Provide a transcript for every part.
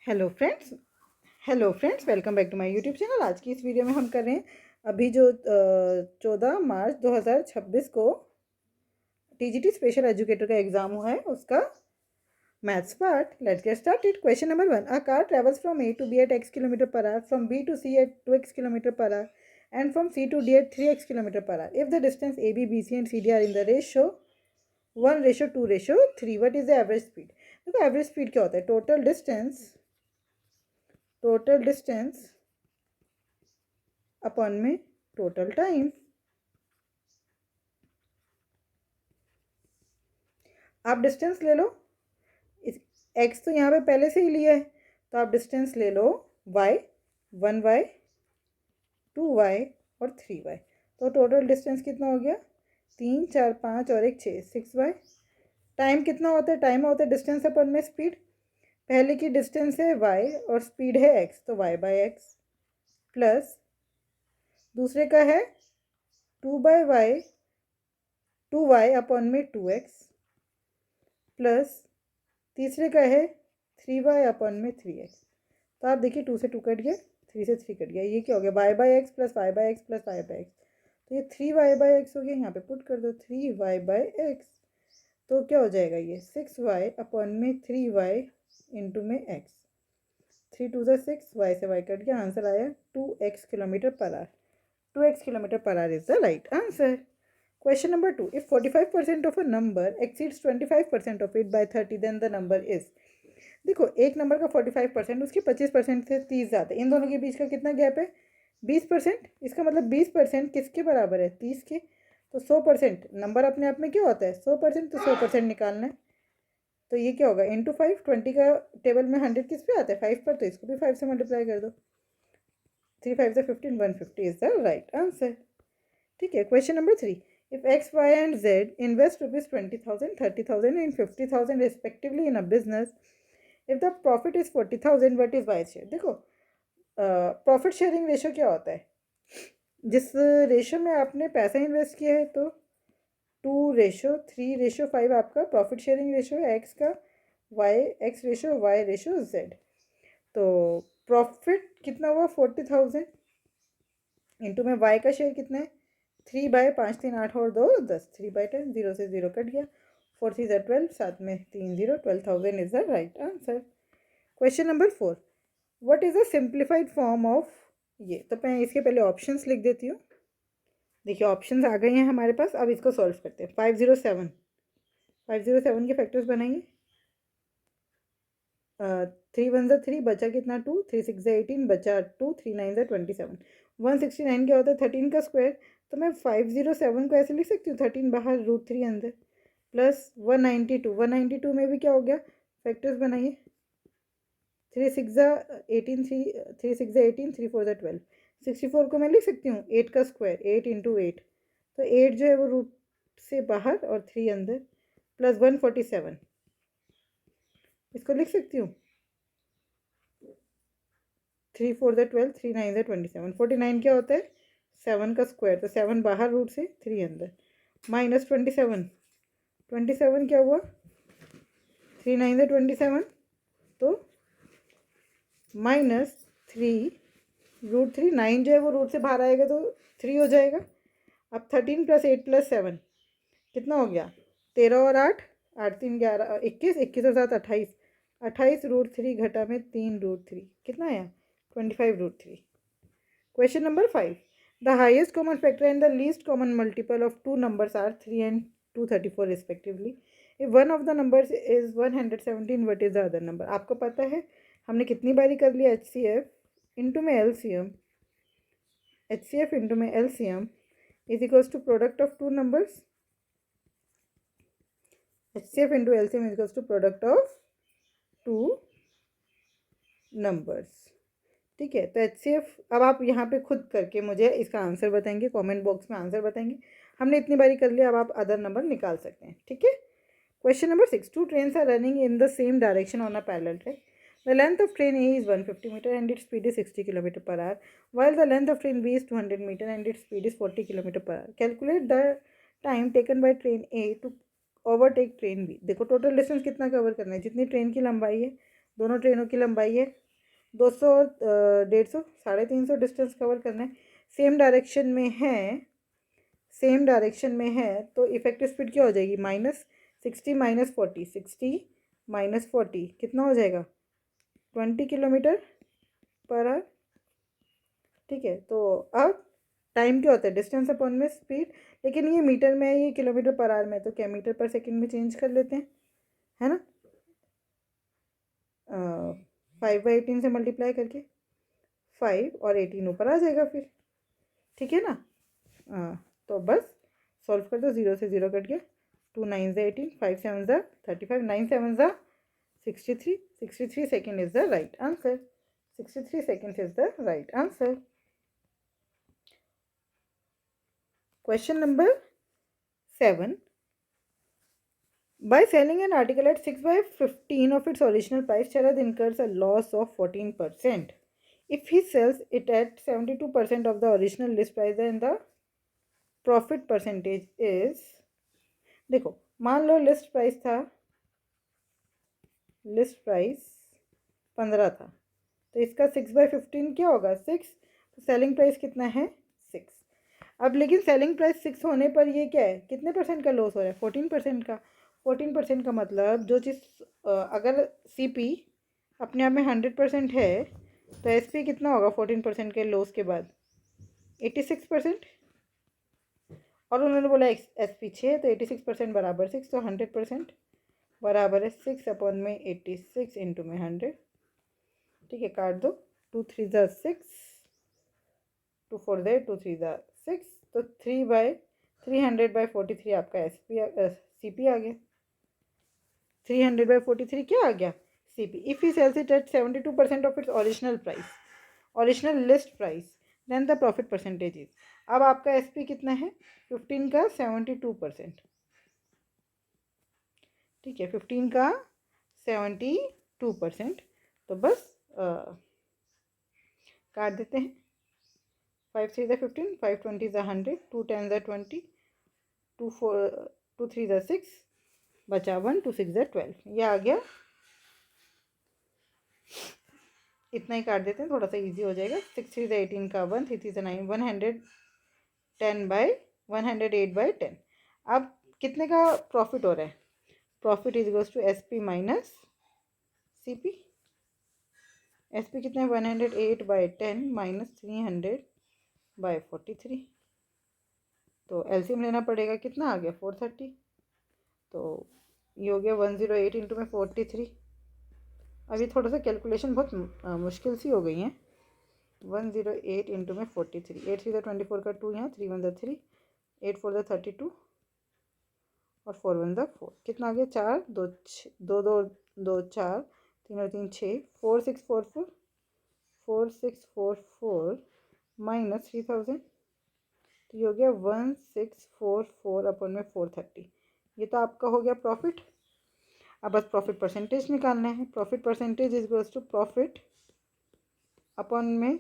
Hello friends welcome back to my YouTube channel. आज की इस वीडियो में हम कर रहे हैं अभी जो 14 मार्च 2026 को टीजीटी स्पेशल एजुकेटर का एग्ज़ाम हुआ है उसका maths part. Let's get started. Question number 1, a car travels from A to B at x kilometre per hour, from B to C at 2x kilometre per hour and from C to D at 3x kilometre per hour. If the distance A B C and C D are in the ratio 1:2:3, what is the average speed. देखो average speed क्या होता है, total distance upon में total time. आप distance ले लो, इस x तो यहाँ पे पहले से ही लिया है तो आप डिस्टेंस ले लो वाई, 1y 2y और 3y। तो टोटल डिस्टेंस कितना हो गया, 3 4 5 और 1 6, 6y। टाइम कितना होता है, टाइम होता है डिस्टेंस अपन में स्पीड। पहले की डिस्टेंस है y और स्पीड है x, तो y/x प्लस दूसरे का है 2/y 2y अपॉन में 2x प्लस तीसरे का है 3y अपॉन में 3x। तो आप देखिए 2 से 2 कट गया, 3 से 3 कट गया, ये क्या हो गया y/x plus y/x plus y/x। तो ये 3y/x हो गया, यहाँ पे पुट कर दो 3y/x। तो क्या हो जाएगा ये 6y अपॉन में 3y इंटू में x। 3 2 से 6, y से y कट गया, आंसर आया 2x kilometre per our. 2x kilometre per our is the right answer. Question number 2. If 45% of a number exceeds 25% of it by 30, then the number is। देखो एक number का 45% उसके 25% से 30 ज़्यादा, इन दोनों के बीच का कितना गैप है, 20%। इसका मतलब 20% किसके बराबर है, 30 के। तो 100% नंबर अपने आप में क्या होता है 100%, तो 100% निकालना है। तो ये क्या होगा इंटू 5, 20 का टेबल में 100 किस पे आता है 5 पर, तो इसको भी 5 से मल्टीप्लाई कर दो। 3 5 से 15, 150 इज द राइट आंसर। ठीक है। Question number 3, if x y and z invest rupees 20,000 30,000 and 50,000 respectively in a business, if the profit is 40,000, what is y share। देखो प्रॉफिट शेयरिंग रेशो क्या होता है, जिस रेशो में आपने पैसा इन्वेस्ट किया है तो 2:3:5 आपका प्रॉफिट शेयरिंग रेशो है एक्स का, y x ratio y ratio z. तो प्रॉफिट कितना हुआ 40,000 इंटू में वाई का शेयर कितना है 3/5 3 8 और 2 10, 3/10, 0 से 0 कट गया, 4 3 12, साथ में 3 0, 12,000 is the right answer. Question number 4, what is a simplified form of ये। तो मैं इसके पहले ऑप्शंस लिख देती हूँ। देखिए ऑप्शंस आ गए हैं हमारे पास, अब इसको सॉल्व करते हैं। 507 के फैक्टर्स बनाइए। 3 1 3 बचा कितना 2, 3 6 18 बचा 2, 3 9 27। 169 क्या होता है 13 का स्क्वायर। तो मैं 507 को ऐसे लिख सकती हूँ, 13 बाहर √3 अंदर, प्लस 192 में भी क्या हो गया, फैक्टर्स बनाइए। 3 6 18 3 6 18 3 4 12। 64 को मैं लिख सकती हूँ 8 का स्क्वायर, 8 इंटू 8। तो 8 जो है वो रूट से बाहर और 3 अंदर, प्लस 147 इसको लिख सकती हूँ 3 4 12 3 9 27। 49 क्या होता है 7 का स्क्वायर, तो 7 बाहर रूट से 3 अंदर, माइनस 27 क्या हुआ 3 9 27, तो माइनस 3 √3, 9 जो है वो रूट से बाहर आएगा तो 3 हो जाएगा। अब 13 + 8 + 7 कितना हो गया 13 और 8, 8 3 11 21, 21 और 7 28, 28 √3 घटा में 3 √3 कितना आया 25 √3। Question number 5, the highest common factor and the least common multiple of two numbers are 3 and 234 respectively. If one of the numbers is 117, what is the other number. आपको पता है हमने कितनी बारी कर लिया HCF इंटू में LCM, HCF इंटू में LCM is equals to product of two numbers, HCF into LCM is equals to product of two numbers. ठीक है। तो HCF अब आप यहाँ पे खुद करके मुझे इसका आंसर बताएंगे, कमेंट बॉक्स में आंसर बताएंगे। हमने इतनी बारी कर लिया, अब आप अदर नंबर निकाल सकते हैं। ठीक है। Question number 6, two trains are running in the same direction on a parallel track. The length of train A is 150 meter and its speed is 60 km per hour, while the length of train B is 200 meter and its speed is 40 km per hour. Calculate the time taken by train A to overtake train B। देखो total distance कितना cover करना है, जितनी train की लंबाई है दोनों ट्रेनों की लंबाई है 200 और 150, 350 डिस्टेंस कवर करना है। सेम डायरेक्शन में है, सेम डायरेक्शन में है तो इफेक्टिव स्पीड क्या हो जाएगी, -60 -40, 60 -40 कितना हो जाएगा, 20 किलोमीटर पर आवर। ठीक है, तो अब टाइम क्या होता है, डिस्टेंस अपॉन में स्पीड, लेकिन ये मीटर में है, ये किलोमीटर पर आवर में, तो क्या मीटर पर सेकंड में चेंज कर लेते हैं, है ना। 5/18 से मल्टीप्लाई करके 5 और 18 ऊपर आ जाएगा फिर, ठीक है ना। तो बस सॉल्व कर दो, 0 से 0 कट गया, 2 9 ज़ा 18, 5 7 ज़ा 35, 9 7 ज़ा 63, 63 second is the right answer, 63 seconds is the right answer. Question number 7. By selling an article at 6/15 of its original price, Sharad incurs a loss of 14%. If he sells it at 72% of the original list price, then the profit percentage is, देखो मान लो list price था, list price 15 था, तो इसका 6/15 क्या होगा, 6, तो selling price कितना है, 6। अब लेकिन सेलिंग प्राइस 6 होने पर ये क्या है, कितने परसेंट का लॉस हो रहा है, 14% का। 14% का मतलब जो चीज़ अगर सीपी अपने आप में 100% है तो एसपी कितना होगा 14% के लॉस के बाद, 86%। और उन्होंने बोला एसपी 6, तो 86% बराबर 6, तो 100% बराबर है 6 अपॉन में 86 इंटू में 100। ठीक है, काट दो, 2 3 ज़ा 6, 2 4 ज़ा 2 3 ज़ा 6, तो 300/43 आपका सीपी आ गया, 300/43 क्या आ गया, CP. If he sells it at 72% of its original price, original list price, then the profit percentage is, अब आपका एसपी कितना है, 15 का 72%। ठीक है, 15 का 72%, तो बस काट देते हैं, 5 3 ज़ा 15, 5 20 ज़ा 100, 2 10 ज़ा 20, 2 3 ज़ा 6, बचा 1, 2 6 ज़ा 12, ये आ गया। इतना ही काट देते हैं, थोड़ा सा इजी हो जाएगा। 6 3 ज़ा 18 का 1, 3 3 ज़ा 9, 108/10। अब कितने का प्रॉफिट हो रहा है, profit is equals to SP minus CP. SP कितना है, 108/10 माइनस 300/43, तो एलसीएम लेना पड़ेगा, कितना आ गया 430, तो ये हो गया 108 इंटू में 43। अभी थोड़ा सा कैलकुलेशन बहुत मुश्किल सी हो गई है। 108 इंटू में 43, 8 3 ज़ा 24 का 2 यहाँ, 3 1 ज़ा 3, 8 4 ज़ा 32 और 4 1 ज़ा 4, कितना आ गया, 4 2 2 2 2 4, 3 और 3 6, 4644 4644 माइनस 3000, तो ये हो गया 1644 अपन में 430। ये तो आपका हो गया प्रॉफिट। अब बस प्रॉफिट परसेंटेज निकालना है। Profit percentage is equals to profit upon में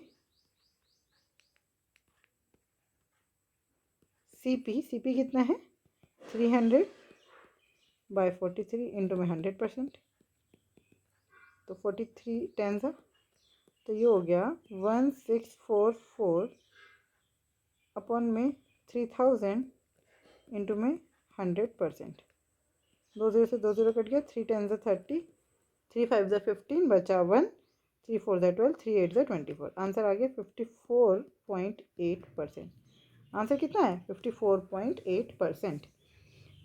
सीपी कितना है, 300/43 इंटू में 100%, तो 43 10 सा, तो ये हो गया 1644 अपन में 3000 इंटू में 100%। 2 0 से 2 0 कट गया, 3 10 ज़ा 30, 3 5 ज़ा 15, बचा 1, 3 4 ज़ा 12, 3 8 ज़ा 24। आंसर आ गया 54.8%। आंसर कितना है, 54.8%।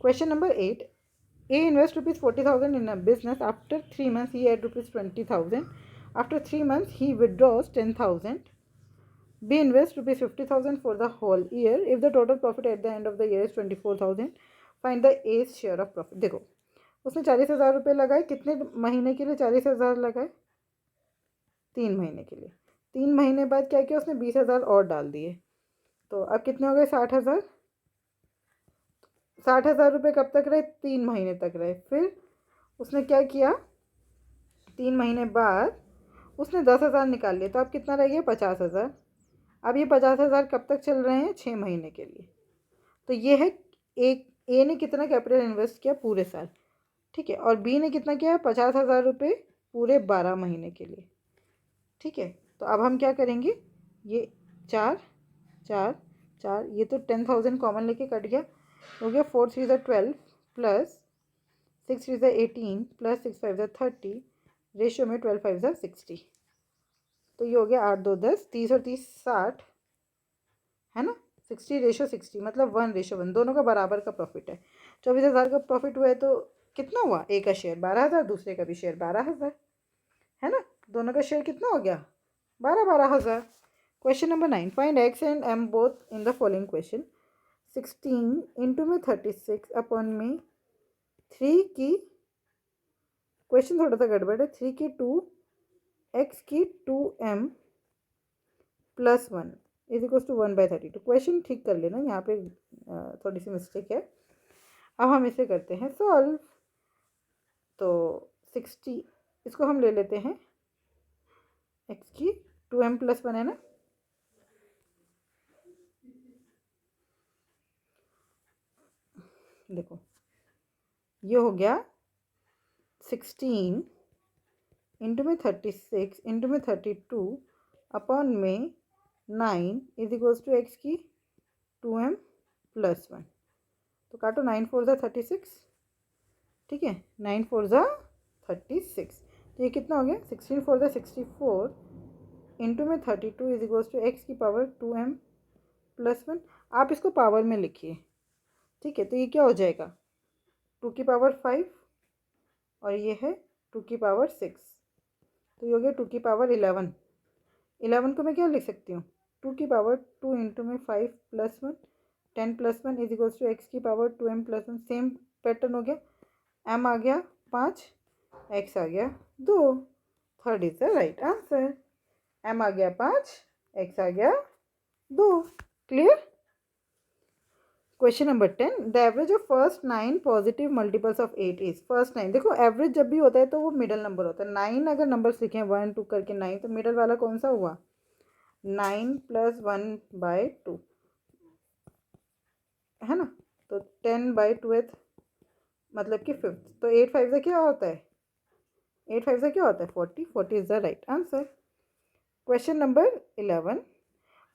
Question number 8, A invest ₹40,000 in a business. After 3 months, he had ₹20,000. After 3 months, he withdraws 10,000. B invests ₹50,000 for the whole year. If the total profit at the end of the year is 24,000, find the A's share of profit. देखो, उसने 40,000 रुपये लगाए, कितने महीने के लिए 40,000 लगाए, 3 महीने के लिए। 3 महीने बाद क्या किया उसने, 20,000 और डाल दिए, तो अब कितने हो गए, 60,000। 60,000 रुपये कब तक रहे, 3 महीने तक रहे। फिर उसने क्या किया, 3 महीने बाद उसने 10,000 निकाल लिया, तो अब कितना रह गया, 50,000। अब ये 50,000 कब तक चल रहे हैं, 6 महीने के लिए। तो ये है एक, ए ने कितना कैपिटल इन्वेस्ट किया पूरे साल, ठीक है, और बी ने कितना किया, 50,000 रुपये पूरे 12 महीने के लिए। ठीक है, तो अब हम क्या करेंगे, ये 4 4 4, ये तो 10,000 कॉमन लेके कट गया, हो गया 4 3 12 प्लस 6 3 18 प्लस 6 5 30, रेशियो में 12 5 60। तो ये हो गया 8 2 10, 30 और 30 60, है ना। 60/60 मतलब 1/1, दोनों का बराबर का प्रॉफिट है। 24,000 का प्रॉफिट हुआ है तो कितना हुआ, एक का शेयर 12,000, दूसरे का भी शेयर 12,000, है ना। दोनों का शेयर कितना हो गया, 12,000। Question number 9, find x and m both in the following question. 16 into में 36 अपॉन में 3 की, क्वेश्चन थोड़ा सा गड़बड़ है, 3 की 2 एक्स की 2m plus 1 is equal to 1/32। Question ठीक कर लेना, यहाँ पे थोड़ी सी मिस्टेक है। अब हम इसे करते हैं सॉल्व। तो 60, इसको हम ले लेते हैं एक्स की 2m प्लस 1, है ना। देखो ये हो गया 16 इंटू में 36 इंटू में 32 अपॉन में 9 इज इक्वल्स टू एक्स की 2m प्लस 1। तो काटो, 9 4 ज़ा 36, ठीक है, 9 4 ज़ा 36। तो ये कितना हो गया, 16 4 ज़ा 64 इंटू में 32 इज इक्वल्स टू एक्स की पावर 2m प्लस 1। आप इसको पावर में लिखिए, ठीक है। तो ये क्या हो जाएगा, 2 की पावर 5 और ये है 2 की पावर 6, तो ये हो गया 2 की पावर 11। 11 को मैं क्या लिख सकती हूँ, 2 की पावर 2 इंटू में 5 plus 1, 10 plus 1 is equals to X की power 2m plus 1। Same pattern हो गया, m आ गया 5, x आ गया 2, third is the right answer. m आ गया 5, x आ गया 2। Clear. Question number 10, the average of first 9 positive multiples of 8 is. First 9, देखो average जब भी होता है तो वो मिडल नंबर होता है। 9 अगर नंबर्स लिखे हैं 1 2 करके 9, तो मिडल वाला कौन सा हुआ, 9 प्लस 1/2, है ना। तो 10/2 मतलब कि 5th। तो 8 5 से क्या होता है, 8 5 से क्या होता है 40, 40 is the right answer. Question number 11,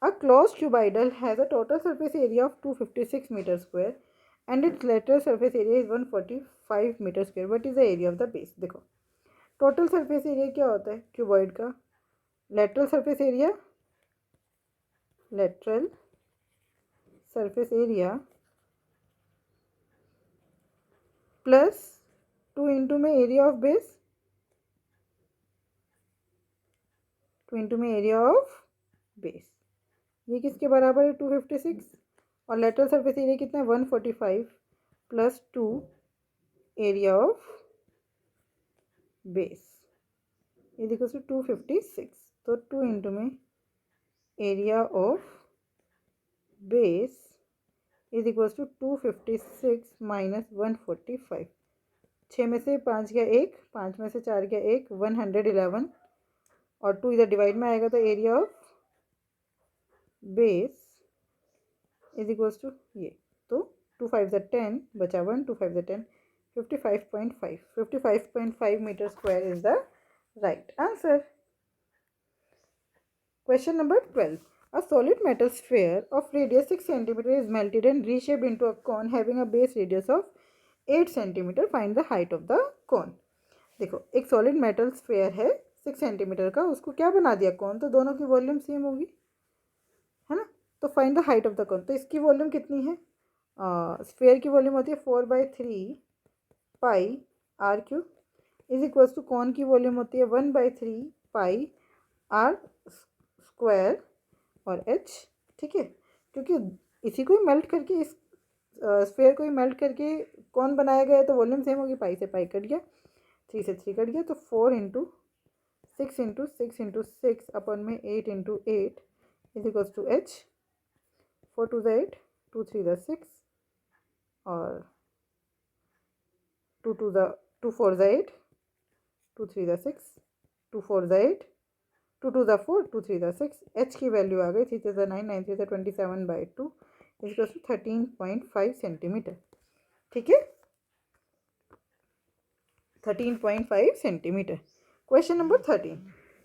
a closed cuboidal has a total surface area of 256 meter square and its lateral surface area is 145 meter square. What is the area of the base? देखो total surface area क्या होता है cuboid का, lateral surface area, lateral surface area plus 2 into में area of base, 2 into में area of base, ये किसके बराबर है 256, और लेटरल सरफेस एरिया कितना है 145 plus 2 area of base is equal to 256। तो 2 इंटू में area of base is equal to 256 minus 145। 6 में से 5 गया 1, 5 में से 4 गया 1, 111, और 2 इधर डिवाइड में आएगा तो area of base is equal to ये, तो 2 5 ज़ा 10 बचा 1, 2 5 ज़ा 10, 55.5, 55.5 metre square is the right answer. Question number 12. A solid metal sphere of radius 6 cm is melted and reshaped into a cone having a base radius of 8 cm. Find the height of the cone. देखो एक solid metal sphere है 6 centimetre का, उसको क्या बना दिया कौन, तो दोनों की वॉल्यूम सेम होगी, है ना। तो find the height of the कौन, तो इसकी वॉल्यूम कितनी है, स्फेयर की वॉल्यूम होती है 4/3 पाई r³ इज इक्वल्स टू कौन की वॉल्यूम होती है 1/3 पाई r स्क्वायर और h, ठीक है। क्योंकि इसी को ही मेल्ट करके, इस स्फेयर को ही मेल्ट करके कौन बनाया गया है, तो वॉल्यूम सेम होगी, पाई से पाई कट गया, 3 से 3 कट गया, तो 4 इंटू 6 इंटू 6 इंटू 6 अपन में 8 into 8 is equals to h, 4 2 ज़ा 8, 2 3 ज़ा 6 और 2 4 ज़ा 8, 2 3 ज़ा 6, 2 4 ज़ा 8, 2 2 ज़ा 4, 2 3 ज़ा 6, h की वैल्यू आ गई 3 3 ज़ा 9, 9 3 ज़ा 27/2 इक्वल्स टू 13.5 सेंटीमीटर, ठीक है, 13.5 centimetre. Question number 13.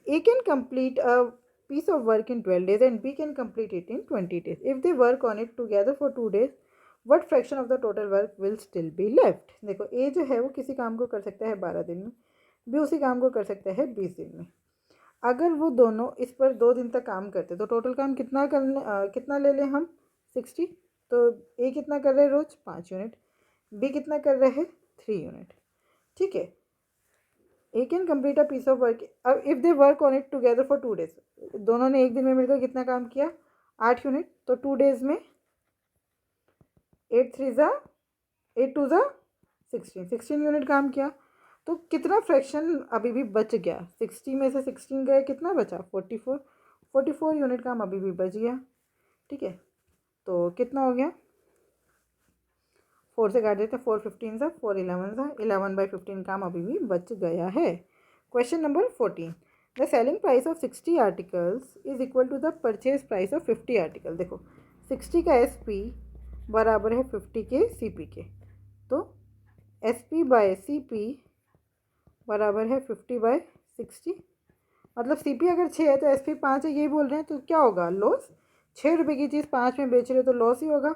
A can complete a piece of work in 12 days and B can complete it in 20 days. If they work on it together for 2 days, what fraction of the total work will still be left? देखो A जो है वो किसी काम को कर सकता है 12 दिन में, B उसी काम को कर सकता है 20 दिन में। अगर वो दोनों इस पर 2 दिन तक काम करते तो टोटल काम कितना ले लें हम 60। तो A कितना कर रहे हैं रोज 5 यूनिट, B कितना कर रहे हैं 3 यूनिट। ठीक है, A can complete a piece of work अब if they work on it together for 2 days, दोनों ने एक दिन में मिलकर कितना काम किया 8 यूनिट। तो 2 डेज में 8 3 ज़ा 8 2 ज़ा 16 यूनिट काम किया। तो कितना फ्रैक्शन अभी भी बच गया, 60 में से 16 गए, कितना बचा 44 यूनिट काम अभी भी बच गया। ठीक है, तो कितना हो गया 4 से काट देते 4 15 सा 4 11 सा 11/15 काम अभी भी बच गया है। Question number 14. The selling price of 60 articles is equal to the purchase price of 50 article. देखो 60 का SP बराबर है 50 के CP के, तो SP बाय CP बराबर है 50/60। मतलब CP अगर 6 है तो SP 5 है, यही बोल रहे हैं। तो क्या होगा लॉस, 6 रुपये की चीज़ 5 में बेच रहे तो लॉस ही होगा,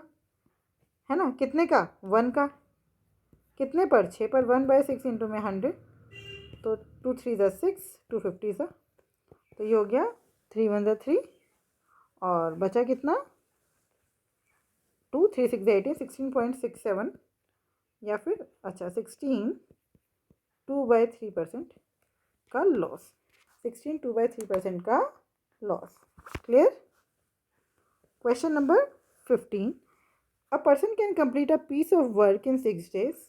है ना। कितने का 1 का, कितने पर 6 पर 1/6 इंटू में 100, तो 2 3 ज़ा 6 250 सा, तो ये हो गया 3 1 ज़ा 3 और बचा कितना 2 3 6 18 16.67 या फिर अच्छा 16 2/3% का लॉस, 16 2/3% का loss. Clear. Question number 15. A person can complete a piece of work in 6 days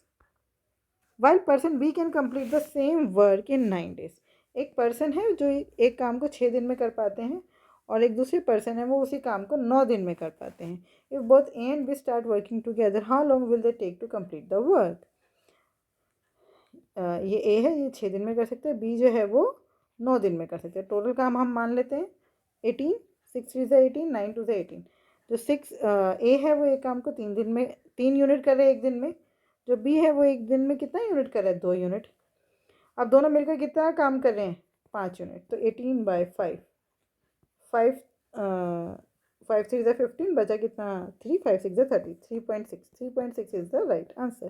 while person B can complete the same work in 9 days. एक पर्सन है जो एक काम को 6 दिन में कर पाते हैं और एक दूसरी पर्सन है वो उसी काम को 9 दिन में कर पाते हैं। If both A and B start working together, how long will they take to complete the work? ये A है, ये 6 दिन में कर सकते हैं, B जो है वो 9 दिन में कर सकते हैं। टोटल काम हम मान लेते हैं 18 6 3 ज़ा 18 9 2 ज़ा 18। जो 6 A है वो एक काम को 3 दिन में 3 यूनिट कर रहे हैं एक दिन में, जो B है वो एक दिन में कितना यूनिट कर रहा है 2 यूनिट। अब दोनों मिलकर कितना काम कर रहे हैं 5 यूनिट, तो 18/5 5 5 3 ज़ा 15 बचा कितना 3 5 6 ज़ा 30 3.6 is the right answer.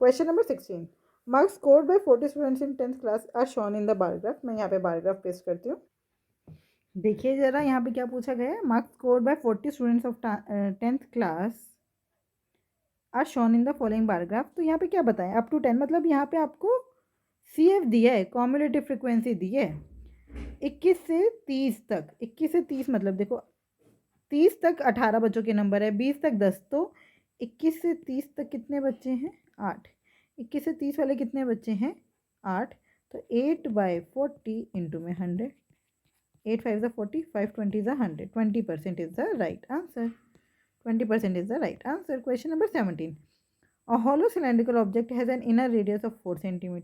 Question number 16. Marks scored by 40 students in 10th class are shown in the bar graph. मैं यहाँ पे बार ग्राफ पेस्ट करती हूँ। देखिए ज़रा यहाँ पे क्या पूछा गया है, marks scored by 40 students of 10th class are shown in the following bar graph. तो यहाँ पे क्या बताएं अप टू 10, मतलब यहाँ पे आपको CF दिया है, कॉम्युलेटिव फ्रिक्वेंसी दी है 21 से 30 तक। 21 से 30 मतलब देखो 30 तक 18 बच्चों के नंबर है, 20 तक 10, तो 21 से 30 तक कितने बच्चे हैं 8। 21 से 30 वाले कितने बच्चे हैं 8, तो 8/40 इंटू में 100, 8 5 ज़ा 40 5 20 ज़ा 100, 20% is the right answer. 20% is the right answer. Question number 17. A hollow cylindrical object has an inner radius of 4 cm,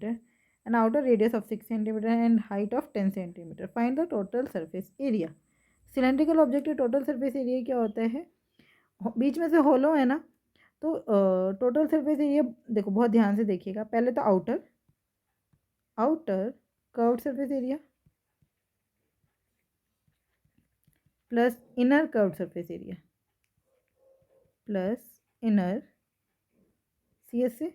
an outer radius of 6 cm and height of 10 cm. Find the total surface area. Cylindrical object के total surface area क्या होता है, बीच में से होलो है ना, तो total surface area देखो बहुत ध्यान से देखिएगा। पहले तो outer curved surface area plus inner curved surface area plus inner CS से।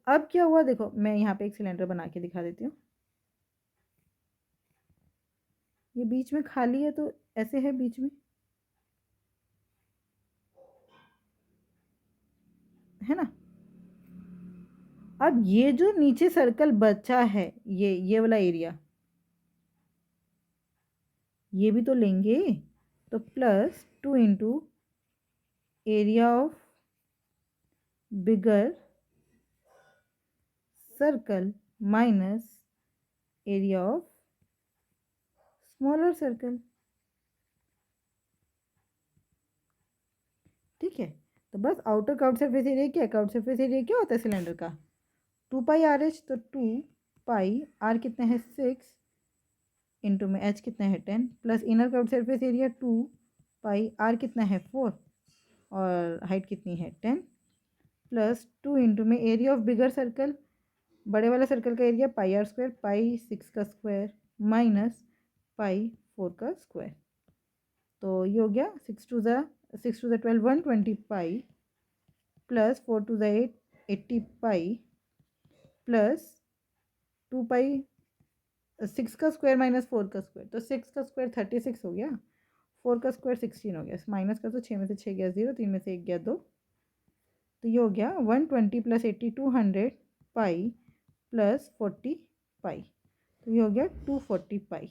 अब क्या हुआ देखो, मैं यहाँ पे एक सिलेंडर बना के दिखा देती हूँ। ये बीच में खाली है तो ऐसे है बीच में, है ना। अब ये जो नीचे सर्कल बचा है ये वाला एरिया, ये भी तो लेंगे, तो plus 2 into area of bigger circle minus area of smaller circle. ठीक है, तो बस आउटर कर्व्ड सरफेस एरिया क्या है, कर्व्ड सरफेस एरिया क्या होता है सिलेंडर का 2πRH, तो 2πR कितना है 6 इंटू में H कितना है 10 plus inner curved surface area 2πR कितना है 4 और हाइट कितनी है 10 प्लस 2 इंटू में एरिया ऑफ बिगर सर्कल बड़े वाले सर्कल का एरिया पाई आर स्क्वायर, पाई 6 का स्क्वायर माइनस पाई 4 का स्क्वायर। तो ये हो गया 6 टू ज़ा 12 120 पाई प्लस 4 टू ज़ा 8 80 पाई प्लस 2 पाई 6 का स्क्वायर माइनस 4 का स्क्वायर, तो 6 का स्क्वायर 36 हो गया, 4 का स्क्वायर 16 हो गया। माइनस का तो 6 में से 6 गया 0, 3 में से 1 गया 2, तो ये हो गया 120 प्लस 80 200 पाई प्लस 40 पाई, तो ये हो गया 240 पाई।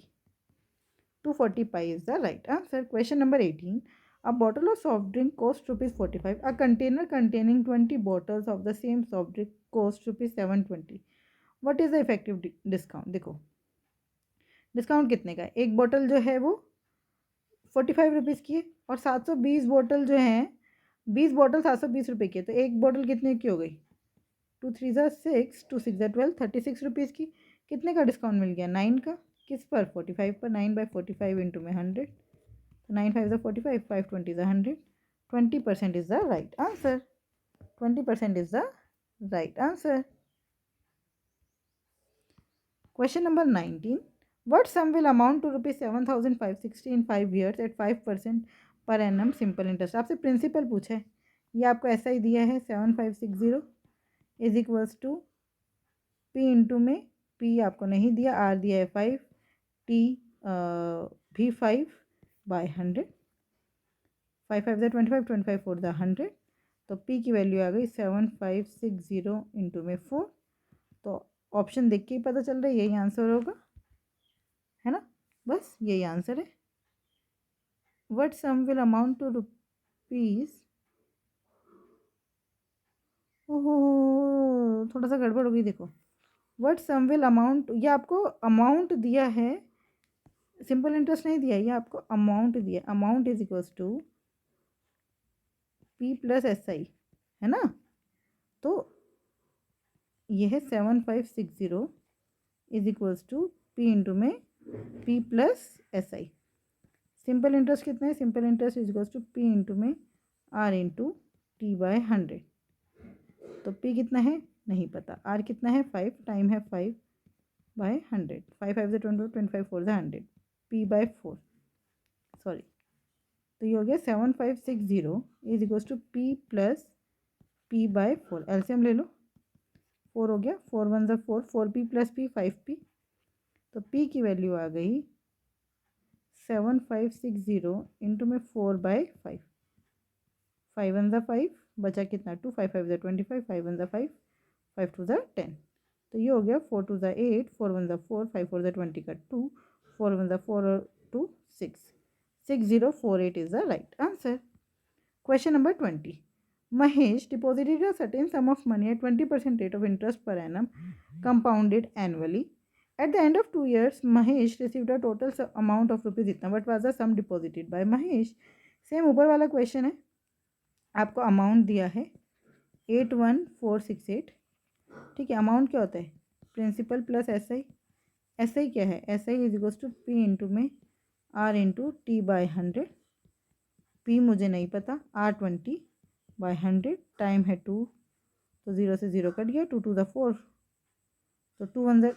240 pi is the right answer. Question number 18. A bottle of soft drink costs rupees 45. A container containing 20 bottles of the same soft drink costs rupees 720. What is the effective discount? देखो discount कितने का है, एक बोतल जो है वो 45 rupees की है और 720 बोतल जो हैं 20 बोतल 720 रुपये की है, तो एक बोतल कितने की हो गई, 2 3 ज़ा 6 2 6 ज़ा 12 36 रुपीज़ की। कितने का डिस्काउंट मिल गया, 9 का। किस पर, 45 पर। 9/45 इंटू में 100, तो 9 5 ज़ा 45, 5 20 ज़ा 100। 20% is the right answer. 20% is the right answer. Question number 19. What sum will amount to rupees 7,560 in 5 years at 5% per annum simple interest? आपसे प्रिंसिपल पूछा है, ये आपको ऐसा ही दिया है 7560 is equals to P into में, पी आपको नहीं दिया, आर दिया है 5, टी भी 5/100, 5 5 ज़ा 25, 25 4 ज़ा 100, तो पी की वैल्यू आ गई 7560 इंटू में 4। तो ऑप्शन देख के ही पता चल रहा है यही आंसर होगा, है ना, बस यही आंसर है। What sum will amount to rupees, ओहो थोड़ा सा गड़बड़ हो गई, देखो वट सम विल अमाउंट, ये आपको अमाउंट दिया है, सिंपल इंटरेस्ट नहीं दिया, ये आपको अमाउंट दिया, amount is equals to P plus S I, है ना, तो ये है 7560 is equals to P into में P plus S I. Simple interest कितना है, simple interest is equals to P into में आर इंटू टी/100। तो पी कितना है नहीं पता, आर कितना है 5, टाइम है 5/100, 5 5 ज़ा 20, 25 4 ज़ा 100, p/4, सॉरी, तो ये हो गया 7560 is equals to P plus p/4। LCM ले लो, 4 हो गया, 4 1 ज़ा 4, 4p प्लस p 5p, तो p की वैल्यू आ गई 7560 इंटू में 4/5, 5 1 ज़ा 5 बचा कितना 2, 5 5 ज़ा 25, 5 1 ज़ा 5, 5 2 ज़ा 10, तो ये हो गया 4 2 ज़ा 8, 4 1 ज़ा 4, 5 4 ज़ा 20 का 2, 4 1 ज़ा 4 और 2 6, 6048 is the right answer. Question number 20. Mahesh deposited a certain sum of money at 20% rate of interest per annum compounded annually. At the end of 2 years, Mahesh received a total amount of rupees इतना. What was the sum deposited by Mahesh? Same ऊपर वाला question है, आपको amount दिया है 81468, ठीक है। Amount क्या होता है, principal plus S I, S I क्या है, S I is equals to P into में आर इंटू टी/100, पी मुझे नहीं पता, आर 20/100, टाइम है 2, तो 0 से 0 कट गया, 2 2 ज़ा 4, तो 2 1 ज़ा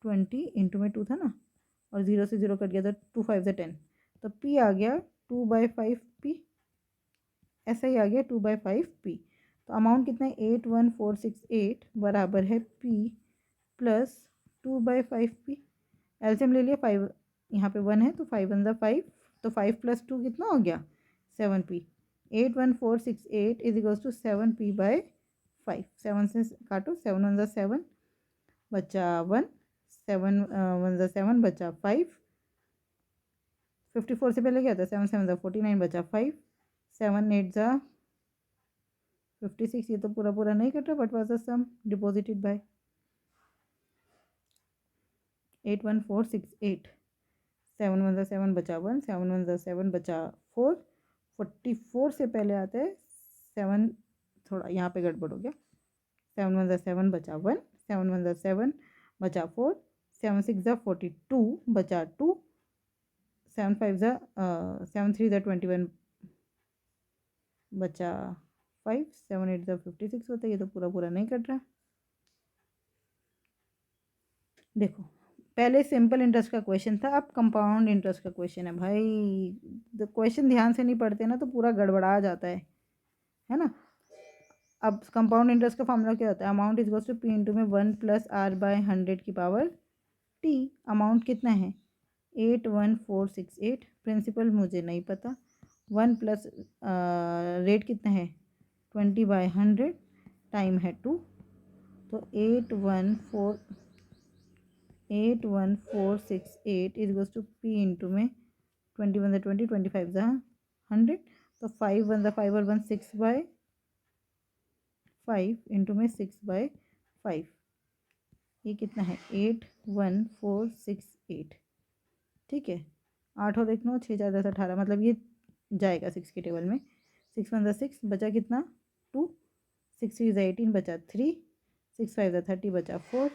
20 इंटू में 2 था ना, और 0 से 0 कट गया, तो 2 5 ज़ा 10, तो पी आ गया 2/5p, ऐसा ही आ गया 2/5p। तो अमाउंट कितना है 81468 बराबर है p प्लस 2/5p। एलसीएम ले लिया, 5 यहाँ पे 1 है, तो 5 1 ज़ा 5, तो 5 + 2 कितना हो गया 7p। 81468 is equals to 7p/5, 7 से काटो, 7 1 ज़ा 7 बचा 1, 7 1 ज़ा 7 बचा 5, 54 से पहले क्या था, 7 7 ज़ा 49 बचा 5, 7 8 ज़ा 56, ये तो पूरा पूरा नहीं कट रहा, but was the sum deposited by 81468, 7 1 ज़ा 7 बचा 1, 7 1 ज़ा 7 बचा 4, 44 से पहले आता है 7, थोड़ा यहाँ पे गड़बड़ हो गया, 7 1 ज़ा 7 बचा 1, 7 1 ज़ा 7 बचा 4, 7 6 ज़ा 42 बचा 2, 7 5 ज़ा 7 3 ज़ा 21 बचा 5, 7 8 ज़ा 56 होता है। ये तो पूरा पूरा नहीं कट रहा। देखो पहले सिंपल इंटरेस्ट का क्वेश्चन था, अब कंपाउंड इंटरेस्ट का क्वेश्चन है भाई। तो क्वेश्चन ध्यान से नहीं पढ़ते ना तो पूरा गड़बड़ा जाता है ना। अब कंपाउंड इंटरेस्ट का फॉर्मूला क्या होता है, amount is goes to P into में 1+r/100 की पावर टी। अमाउंट कितना है 81468, प्रिंसिपल मुझे नहीं पता। 1 प्लस रेट कितना है 20/100, टाइम है 2, तो 81468 is goes to P into में 21 20, 25 100, तो 5 1 5 और 1 6/5 इंटू में 6/5, ये कितना है 81468। ठीक है, 8 और 1 9, 6 4 10 18, मतलब ये जाएगा 6 के टेबल में। 6 1 6 बचा कितना 2, 6 3 18 बचा 3, 6 5 30 बचा 4,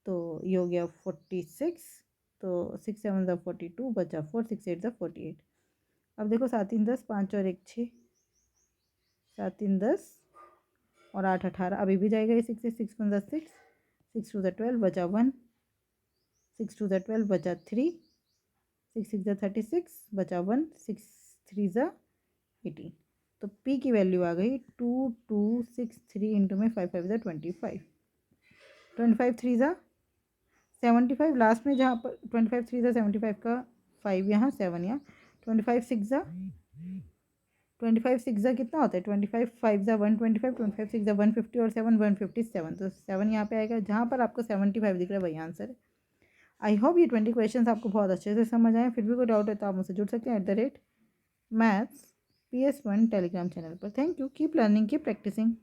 तो ये हो गया 46। तो 6 7 42 बचा 4, 6 8 48। अब देखो 7 3 10, 5 और 1 6, 7 3 10 और 8 18, अभी भी जाएगा ये 6 से। 6 1 6, 6 2 12 बचा 1, 6 2 12 बचा 3, 6 6 36 बचा 1, 6 3 18। तो P की वैल्यू आ गई 2263 इंटू में 5 5 25, 25 3 75, लास्ट में जहाँ पर 25 3 75 का 5 यहाँ 7 यहाँ, 25 6 25 6 कितना होता है 25 5 125, 25 6 150 और 7 157, तो 7 यहाँ पे आएगा। जहाँ पर आपको 75 दिख रहा है वही आंसर है। आई होप ये 20 क्वेश्चन आपको बहुत अच्छे से समझ आए। फिर भी कोई डाउट है तो आप मुझसे जुड़ सकते हैं @maths PS1 टेलीग्राम चैनल पर। Thank you, keep learning, keep practising.